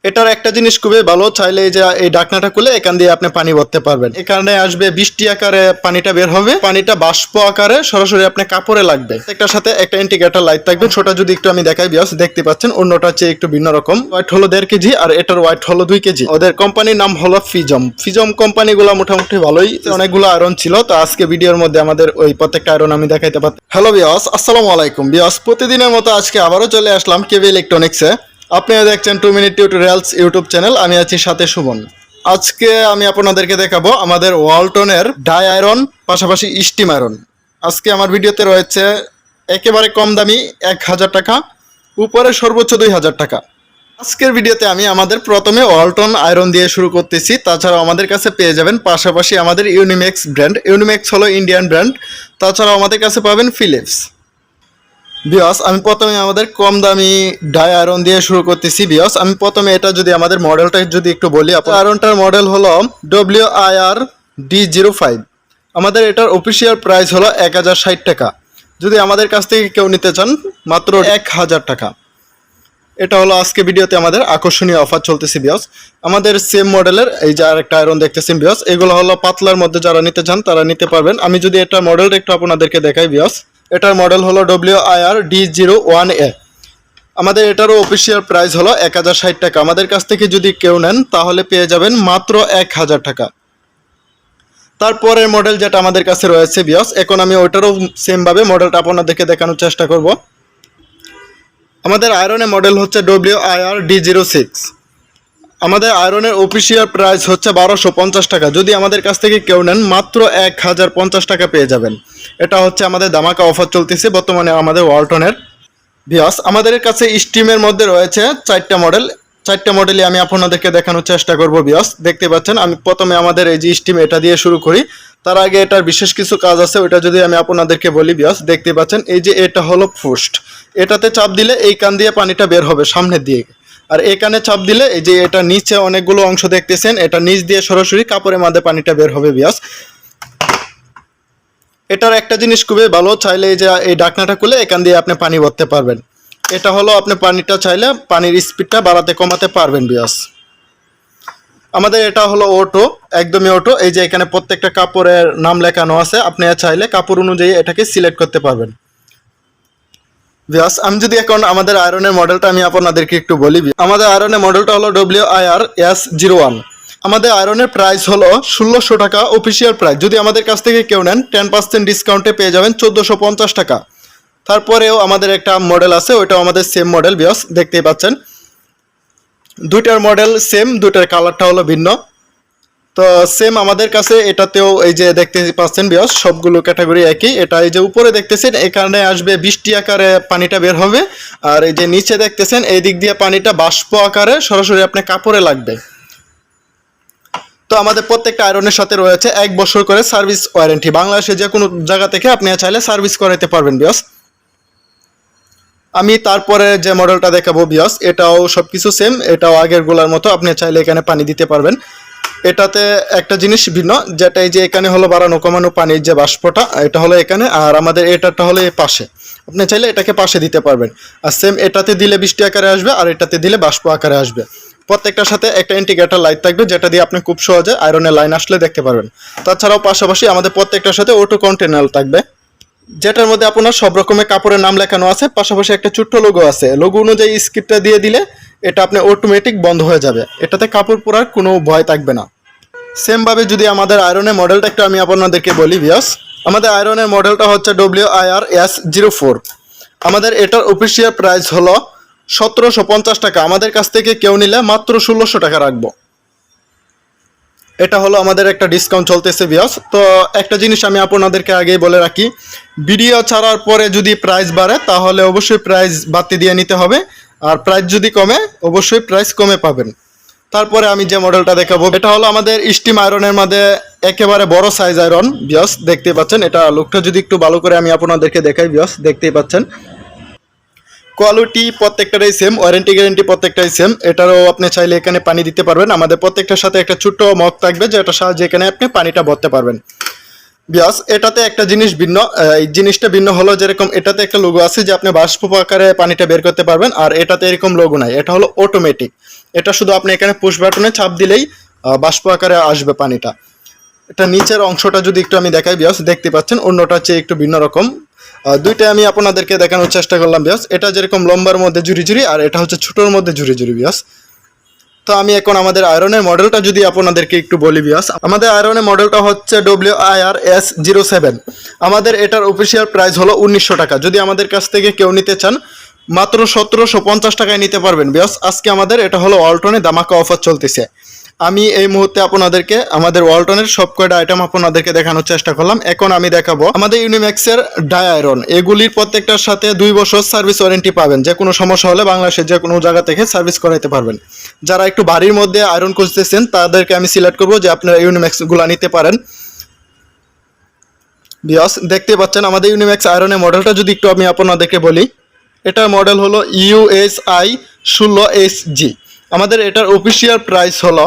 এটার একটা জিনিস খুবই ভালো, চাইলে এই যে এই ঢাকনাটা খুলে এখান দিয়ে আপনি পানি ভরতে পারবেন। এখানে আসবে বৃষ্টি আকারে পানিটা বের হবে, পানিটা বাষ্প আকারে সরাসরি আপনি কাপড়ে লাগবে। একটার সাথে একটা ইন্ডিকেটর লাইট থাকবে, ছোট যদি একটু আমি দেখাই বিয়স, দেখতে পাচ্ছেন অন্যটা হচ্ছে একটু ভিন্ন রকম। ওয়েট হলো 1.5 কেজি আর এটার ওয়েট হলো 2 কেজি। ওদের কোম্পানির নাম হলো ফিজম কোম্পানিগুলো মোটামুটি ভালোই, অনেকগুলো আয়রন ছিল। তো আজকে ভিডিওর মধ্যে আমাদের ওই প্রত্যেকটা আয়রন আমি দেখাইতে পারতাম। হ্যালো বিয়স, আসসালামু আলাইকুম বিয়স। প্রতিদিনের মতো আজকে আবারও চলে আসলাম কেবি ইলেকট্রনিক্সে। আপনারা দেখছেন 2 মিনিট টিউটোরিয়ালস ইউটিউব চ্যানেল। আমি আছি সাথে সুমন। আজকে আমি আপনাদেরকে দেখাবো আমাদের ওয়ালটনের ডাই আয়রন, পাশাপাশি স্টিম আয়রন। আজকে আমার ভিডিওতে রয়েছে একেবারে কম দামি 1000 টাকা, উপরে সর্বোচ্চ 2000 টাকা। আজকের ভিডিওতে আমি আমাদের প্রথমে ওয়ালটন আয়রন দিয়ে শুরু করতেছি। তাছাড়াও আমাদের কাছে পেয়ে যাবেন পাশাপাশি আমাদের ইউনিম্যাক্স ব্র্যান্ড। ইউনিম্যাক্স হলো ইন্ডিয়ান ব্র্যান্ড। তাছাড়াও আমাদের কাছে পাবেন ফিলিপস। বিয়স, আমি প্রথমে আমাদের কম দামি ডাই আয়রন দিয়ে শুরু করতেছি। বিয়স, আমি প্রথমে এটা যদি আমাদের মডেলটা যদি একটু বলি, আয়রনটার মডেল হলো wir-d05। আমাদের এটার অফিসিয়াল প্রাইস হলো 1060 টাকা। যদি আমাদের কাছ থেকে কেউ নিতে চান মাত্র 1000 টাকা। এটা হলো আজকে ভিডিওতে আমাদের আকর্ষণীয় অফার চলতেছে বিয়স। আমাদের সেম মডেলের এই যে আরেকটা আয়রন দেখতেছেন বিয়স, এগুলো হলো পাতলার মধ্যে, যারা নিতে চান তারা নিতে পারবেন। আমি যদি এটা মডেলটা একটু আপনাদেরকে দেখাই বিয়স, এটার মডেল হলো wir-d01। আমাদের এটারও অফিসিয়াল প্রাইস হলো 1060 টাকা। আমাদের কাছ থেকে যদি কেউ নেন তাহলে পেয়ে যাবেন মাত্র 1000 টাকা। তারপরের মডেল যেটা আমাদের কাছে রয়েছে বিয়স, এখন আমি ওইটারও সেমভাবে মডেলটা আপনাদেরকে দেখানোর চেষ্টা করব। আমাদের আয়রনের মডেল হচ্ছে wir-d06। আমাদের আয়রনের অফিসিয়াল প্রাইস হচ্ছে 1250 টাকা। যদি আমাদের কাছ থেকে কেউ নেন মাত্র 1050 টাকা পেয়ে যাবেন। এটা হচ্ছে আমাদের ধামাকা অফার চলতেছে বর্তমানে আমাদের ওয়ালটনের। বিয়স, আমাদের কাছে স্টিমের মধ্যে রয়েছে 4টা মডেল। 4টা মডেলই আমি আপনাদেরকে দেখানোর চেষ্টা করব বিয়স। দেখতে পাচ্ছেন আমি প্রথমে আমাদের এই যে স্টিম এটা দিয়ে শুরু করি। তার আগে এটার বিশেষ কিছু কাজ আছে, ওইটা যদি আমি আপনাদেরকে বলি বিয়স, দেখতে পাচ্ছেন এই যে এটা হলো ফুস্ট। এটাতে চাপ দিলে এই কান দিয়ে পানিটা বের হবে সামনের দিকে, আর এই কানে চাপ দিলে এই যে এটা নিচে অনেকগুলো অংশ দেখতেছেন, এটা নিচ দিয়ে সরাসরি কাপড়ের মধ্যে পানিটা বের হবে বিয়স। এটার একটা জিনিস খুবই ভালো, চাইলে এই যে এই ঢাকনাটা খুলে এখান দিয়ে আপনি পানি ভরতে পারবেন। এটা হলো আপনি পানিটা চাইলে পানির স্পিডটা বাড়াতে কমাতে পারবেন বিয়স। আমাদের এটা হলো অটো, একদমই অটো। এই যে এখানে প্রত্যেকটা কাপড়ের নাম লেখানো আছে, আপনি চাইলে কাপড় অনুযায়ী এটাকে সিলেক্ট করতে পারবেন বিয়স। আমি যদি এখন আমাদের আয়রনের মডেলটা আমি আপনাদেরকে একটু বলি, আমাদের আয়রনের মডেলটা হলো wir-s01। আমাদের আয়রনের প্রাইস হলো 1600 টাকা অফিসিয়াল প্রাইস। যদি আমাদের কাছ থেকে কেউ নেন 10% ডিসকাউন্টে পেয়ে যাবেন 1450 টাকা। তারপরেও আমাদের একটা মডেল আছে, ওইটাও আমাদের সেম মডেল বিয়স, দেখতেই পাচ্ছেন। দুইটার মডেল সেম, দুইটার কালারটা হলো ভিন্ন। তো সেম আমাদের কাছে এটাতেও এই যে দেখতে পাচ্ছেন বিয়স, সবগুলো ক্যাটাগরি একই। এটা এই যে উপরে দেখতেছেন এখানে আসবে বৃষ্টি আকারে পানিটা বের হবে, আর এই যে নিচে দেখতেছেন এই দিক দিয়ে পানিটা বাষ্প আকারে সরাসরি আপনার কাপড়ে লাগবে। তো আমাদের প্রত্যেকটা আয়রনের সাথে রয়েছে 1 বছর করে সার্ভিস ওয়ারেন্টি। বাংলাদেশে যে কোনো জায়গা থেকে আপনি চাইলে সার্ভিস করাতে পারবেন বিয়স। আমি তারপরে যে মডেলটা দেখাবো বিয়স, এটাও সবকিছু সেম, এটাও আগের গুলার মতো। আপনি চাইলে এখানে পানি দিতে পারবেন। এটাতে একটা জিনিস ভিন্ন, যেটা এই যে এখানে হলো বাড়ানো কমানো পানির যে বাষ্পটা, এটা হলো এখানে, আর আমাদের এটাটা হলো এই পাশে। আপনি চাইলে এটাকে পাশে দিতে পারবেন। আর সেম এটাতে দিলে বৃষ্টি আকারে আসবে, আর এটাতে দিলে বাষ্প আকারে আসবে। প্রত্যেকটার সাথে একটা ইন্ডিকেটর লাইট থাকবে, যেটা দিয়ে আপনি খুব সহজে আয়রনের লাইন আসলে দেখতে পারবেন। তাছাড়াও পাশাপাশি আমাদের প্রত্যেকটার সাথে অটো কন্টেনার থাকবে, যেটার মধ্যে আপনার সব রকমের কাপড়ের নাম লেখানো আছে। পাশাপাশি একটা ছোট্ট লোগো আছে, লোগো অনুযায়ী স্ক্রিপ্টটা দিয়ে দিলে এটা আপনি অটোমেটিক বন্ধ হয়ে যাবে। এটাতে কাপড় পরার কোনো ভয় থাকবে না। সেমভাবে যদি আমাদের আয়রনের মডেলটা একটু আমি আপনাদেরকে বলি বিয়স, আমাদের আয়রনের মডেলটা হচ্ছে wir-s04। আমাদের এটার অফিসিয়াল প্রাইস হলো 1750 টাকা। আমাদের কাছ থেকে কেউ নিলে মাত্র 1600 টাকা রাখবো। এটা হলো আমাদের একটা ডিসকাউন্ট চলতেছে বিয়স। তো একটা জিনিস আমি আপনাদেরকে আগেই বলে রাখি, ভিডিও ছাড়ার পরে যদি প্রাইস বাড়ে তাহলে অবশ্যই প্রাইস বাড়তি দিয়ে নিতে হবে, আর প্রাইস যদি কমে অবশ্যই প্রাইস কমে পাবেন। তারপরে আমি যে মডেলটা দেখাবো, এটা হলো আমাদের স্টিম আয়রনের মধ্যে একেবারে বড় সাইজ আয়রন বিয়স, দেখতেই পাচ্ছেন। এটা লুকটা যদি একটু ভালো করে আমি আপনাদেরকে দেখাই বিয়স, দেখতেই পাচ্ছেন। কোয়ালিটি প্রত্যেকটাই সেম, ওয়ারেন্টি গ্যারেন্টি প্রত্যেকটাই সেম। এটারও আপনি চাইলে এখানে পানি দিতে পারবেন। আমাদের প্রত্যেকটার সাথে একটা ছোট্ট মগ থাকবে, যেটা সাহায্যে এখানে আপনি পানিটা ভরতে পারবেন বিয়াস এটাতে একটা জিনিস ভিন্ন, এই জিনিসটা ভিন্ন হলো যেরকম এটাতে একটা লোগো আছে যে আপনি বাষ্প আকারে পানিটা বের করতে পারবেন, আর এটাতে এরকম লোগো নাই, এটা হলো অটোমেটিক। এটা শুধু আপনি এখানে পুশ বাটনে চাপ দিলেই বাষ্প আকারে আসবে পানিটা। এটা নিচের অংশটা যদি একটু আমি দেখাই বিয়াস, দেখতে পাচ্ছেন অন্যটা চেয়ে একটু ভিন্ন রকম। দুইটা আমি আপনাদেরকে দেখানোর চেষ্টা করলাম বিয়াস। এটা যেরকম লম্বার মধ্যে ঝুরি ঝুরি, আর এটা হচ্ছে ছোটোর মধ্যে ঝুরি ঝুরি বিয়াস। তো আমি এখন আমাদের আয়রনের মডেলটা যদি আপনাদেরকে একটু বলি বিয়াস, আমাদের আয়রনের মডেলটা হচ্ছে wir-d07। আমাদের এটার অফিসিয়াল প্রাইস হলো 1900 টাকা। যদি আমাদের কাছ থেকে কেউ নিতে চান মাত্র 1750 টাকায় নিতে পারবেন বিয়াস। আজকে আমাদের এটা হলো ওয়ালটনে ধামাকা অফার চলতেছে। আমি এই মুহূর্তে আপনাদেরকে আমাদের ওয়ালটনের সব কয়টা আইটেম আপনাদেরকে দেখানোর চেষ্টা করলাম। এখন আমি দেখাবো আমাদের ইউনিম্যাক্সের ডাই আয়রন। এগুলির প্রত্যেকটার সাথে 2 বছর সার্ভিস ওয়ারেন্টি পাবেন। যে কোনো সমস্যা হলে বাংলাদেশের যে কোনো জায়গা থেকে সার্ভিস করাইতে পারবেন। যারা একটু বাড়ির মধ্যে আয়রন খুঁজতেছেন তাদেরকে আমি সিলেক্ট করবো যে আপনারা ইউনিম্যাক্সগুলো নিতে পারেন বিয়াস। দেখতে পাচ্ছেন আমাদের ইউনিম্যাক্স আয়রনের মডেলটা যদি একটু আমি আপনাদেরকে বলি, এটার মডেল হলো USI16SG। আমাদের এটার অফিসিয়াল প্রাইস হলো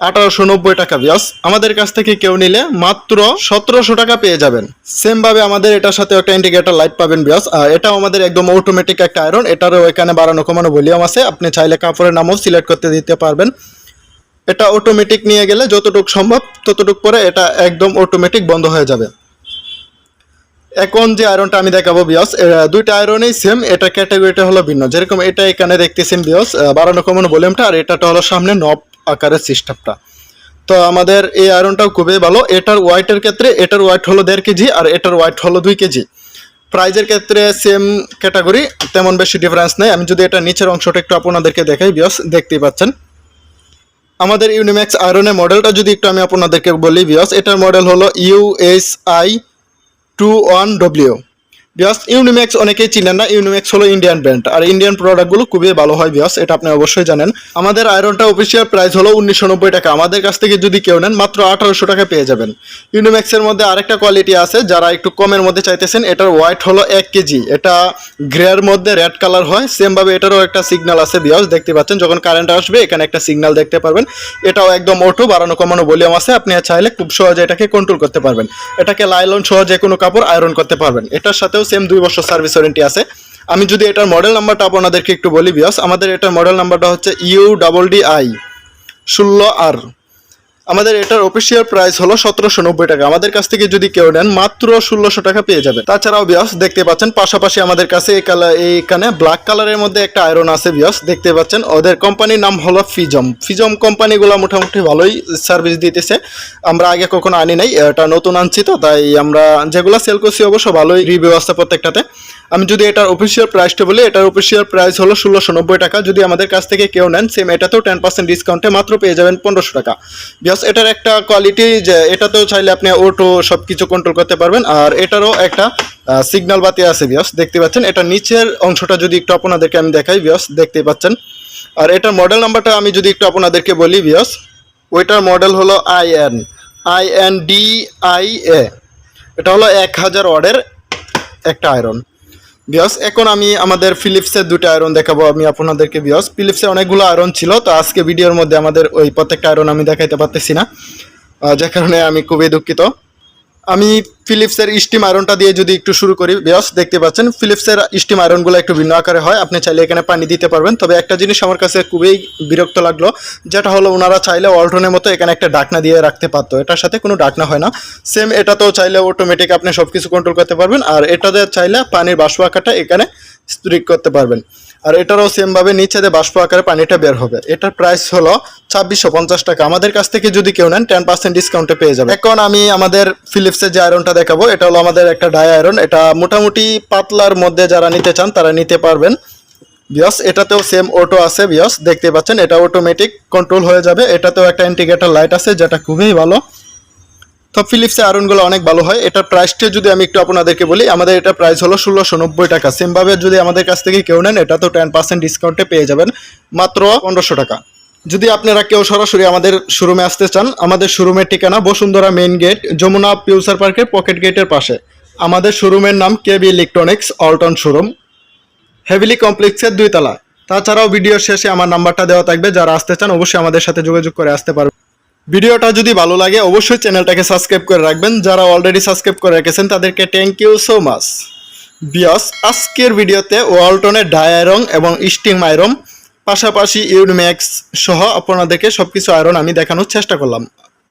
1890 টাকা বিয়াস। আমাদের কাছ থেকে কেউ নিলে মাত্র 1700 টাকা পেয়ে যাবেন। সেম ভাবে আমাদের এটার সাথে একটা ইন্ডিকেটর লাইট পাবেন বিয়াস। এটাও আমাদের একদম অটোমেটিক একটা আয়রন। এটারও এখানে বাড়ানো কমানো ভলিউম আছে, আপনি চাইলে কাপড়ের নামও সিলেক্ট করতে দিতে পারবেন। এটা অটোমেটিক নিয়ে গেলে যতটুকু সম্ভব ততটুকু পরে এটা একদম অটোমেটিক বন্ধ হয়ে যাবে। এখন যে আয়রনটা আমি দেখাবো বিয়াস, দুইটা আয়রনই সেম, এটা ক্যাটাগরিটা হলো ভিন্ন। যেরকম এটা এখানে দেখতেছেন বিয়াস বাড়ানো কমানো ভলিউমটা, আর এটাটা হলো সামনে নব আকারের সিস্টেমটা। তো আমাদের এই আয়রনটাও খুবই ভালো। এটার ওয়াইটের ক্ষেত্রে এটার ওয়াইট হলো 1.5 কেজি, আর এটার ওয়াইট হলো 2 কেজি। প্রাইজের ক্ষেত্রে সেম ক্যাটাগরি, তেমন বেশি ডিফারেন্স নেই। আমি যদি এটা নিচের অংশটা একটু আপনাদেরকে দেখাই বিয়াস, দেখতেই পাচ্ছেন আমাদের ইউনিম্যাক্স আয়রনের মডেলটা যদি একটু আমি আপনাদেরকে বলি বিয়াস, এটার মডেল হলো USI21W। বিয়াস ইউনিম্যাক্স অনেকেই চিনেন না, ইউনিম্যাক্স হলো ইন্ডিয়ান ব্র্যান্ড, আর ইন্ডিয়ান প্রোডাক্টগুলো খুবই ভালো হয় বিয়াস, এটা আপনি অবশ্যই জানেন। আমাদের আয়রনটা অফিসিয়াল প্রাইস হলো 1990 টাকা। আমাদের কাছ থেকে যদি কেউ নেন মাত্র 1800 টাকা পেয়ে যাবেন। ইউনিম্যাক্সের মধ্যে আরেকটা কোয়ালিটি আছে, যারা একটু কমের মধ্যে চাইতেছেন, এটার ওয়াইট হলো 1 কেজি। এটা গ্রের মধ্যে রেড কালার হয়। সেমভাবে এটারও একটা সিগন্যাল আছে বিয়াস, দেখতে পাচ্ছেন যখন কারেন্ট আসবে এখানে একটা সিগন্যাল দেখতে পারবেন। এটাও একদম অটো, বাড়ানো কমানো ভলিউম আছে, আপনি চাইলে খুব সহজে এটাকে কন্ট্রোল করতে পারবেন। এটাকে লাইলন সহ যে কোনো কাপড় আয়রন করতে পারবেন। এটার সাথেও সেম 2 বছর সার্ভিস ওয়ারেন্টি আছে। আমি যদি এটার মডেল নাম্বারটা আপনাদেরকে একটু বলি বিয়াস, আমাদের এটার মডেল নাম্বারটা হচ্ছে UDDI16R। আমাদের এটার অফিসিয়াল প্রাইস হলো 1790 টাকা। আমাদের কাছ থেকে যদি কেউ নেন মাত্র 1600 টাকা পেয়ে যাবে। তাছাড়াও বিয়াস দেখতে পাচ্ছেন পাশাপাশি আমাদের কাছে এইখানে ব্ল্যাক কালারের মধ্যে একটা আয়রন আছে বিয়াস, দেখতে পাচ্ছেন। ওদের কোম্পানির নাম হলো ফিজম কোম্পানিগুলো মোটামুটি ভালোই সার্ভিস দিতেছে। আমরা আগে কখনো আনি নাই, এটা নতুন আনছি, তো তাই আমরা যেগুলো সেল করছি অবশ্য ভালোই রিভিউ আছে প্রত্যেকটাতে। আমি যদি এটার অফিসিয়াল প্রাইসটা বলি, এটার অফিসিয়াল প্রাইস হলো 1690 টাকা। যদি আমাদের কাছ থেকে কেউ নেন সেম এটাতেও 10% ডিসকাউন্টে মাত্র পেয়ে যাবেন 1500 টাকা। বিকজ এটার একটা কোয়ালিটি যে এটাতেও চাইলে আপনি অটো সব কিছু কন্ট্রোল করতে পারবেন, আর এটারও একটা সিগন্যাল বাতি আছে বিকজ দেখতে পাচ্ছেন। এটা নিচের অংশটা যদি একটু আপনাদেরকে আমি দেখাই বিকজ দেখতে পাচ্ছেন। আর এটার মডেল নাম্বারটা আমি যদি একটু আপনাদেরকে বলি বিকজ ওইটার মডেল হলো INDIA। এটা হলো 1000 ওয়াটের একটা আয়রন বিয়স। এখন আমি আমাদের ফিলিপসের দুটো আয়রন দেখাবো আমি আপনাদেরকে বিয়স। ফিলিপসে অনেকগুলো আয়রন ছিল, তো আজকে ভিডিওর মধ্যে আমাদের ওই প্রত্যেকটা আয়রন আমি দেখাইতে পারতেছি না, যে কারণে আমি খুবই দুঃখিত। আমি ফিলিপসের স্টিম আয়রনটা দিয়ে যদি একটু শুরু করি বিয়স, দেখতে পাচ্ছেন ফিলিপসের স্টিম আয়রনগুলো একটু ভিন্ন আকারে হয়, আপনি চাইলে এখানে পানি দিতে পারবেন। তবে একটা জিনিস আমার কাছে খুবই বিরক্ত লাগলো, যেটা হলো ওনারা চাইলে ওয়ালটনের মতো এখানে একটা ডাকনা দিয়ে রাখতে পারতো, এটার সাথে কোনো ডাকনা হয় না। সেম এটাতেও চাইলে অটোমেটিক আপনি সব কিছু কন্ট্রোল করতে পারবেন, আর এটাতে চাইলে পানির বাষ্প আকারটা এখানে স্ট্রিক করতে পারবেন। আর এটারও সেমভাবে নিচে দিয়ে বাষ্প আকারে পানিটা বের হবে। এটার প্রাইস হলো 2650 টাকা। আমাদের কাছ থেকে যদি কেউ নেন 10% ডিসকাউন্টে পেয়ে যাবে। এখন আমি আমাদের ফিলিপসের যে আয়রনটা দেখাবো, এটা হলো আমাদের একটা ডাই আয়রন। এটা মোটামুটি পাতলার মধ্যে যারা নিতে চান তারা নিতে পারবেন বিয়স। এটাতেও সেম অটো আছে বিয়স, দেখতে পাচ্ছেন এটা অটোমেটিক কন্ট্রোল হয়ে যাবে। এটাতেও একটা ইন্ডিকেটর লাইট আছে, যেটা খুবই ভালো। তো ফিলিপসের আয়রনগুলো অনেক ভালো হয়। এটার প্রাইসটা যদি আমি একটু আপনাদেরকে বলি, আমাদের এটা প্রাইস হলো 1690 টাকা। সেমভাবে যদি আমাদের কাছ থেকে কেউ নেন এটা তো 10% ডিসকাউন্টে পেয়ে যাবেন মাত্র 1500 টাকা। যদি আপনারা কেউ সরাসরি আমাদের শোরুমে আসতে চান, আমাদের শোরুমের ঠিকানা Bashundhara main gate, Jamuna future পার্কের পকেট গেটের পাশে। আমাদের শোরুমের নাম কেবি ইলেকট্রনিক্স ওয়ালটন শোরুম, হেভিলি কমপ্লেক্সের 2 তলা। তাছাড়াও ভিডিওর শেষে আমার নাম্বারটা দেওয়া থাকবে, যারা আসতে চান অবশ্যই আমাদের সাথে যোগাযোগ করে আসতে পারবেন। ভিডিওটা যদি ভালো লাগে অবশ্যই চ্যানেলটাকে সাবস্ক্রাইব করে রাখবেন। যারা অলরেডি সাবস্ক্রাইব করে রেখেছেন তাদেরকে থ্যাংক ইউ সো মাচ। বিয়স, আজকের ভিডিওতে ওয়ালটনের ডাই আয়রন এবং স্টিম আয়রন পাশাপাশি ইউনিম্যাক্স সহ আপনাদেরকে সবকিছু আয়রন আমি দেখানোর চেষ্টা করলাম।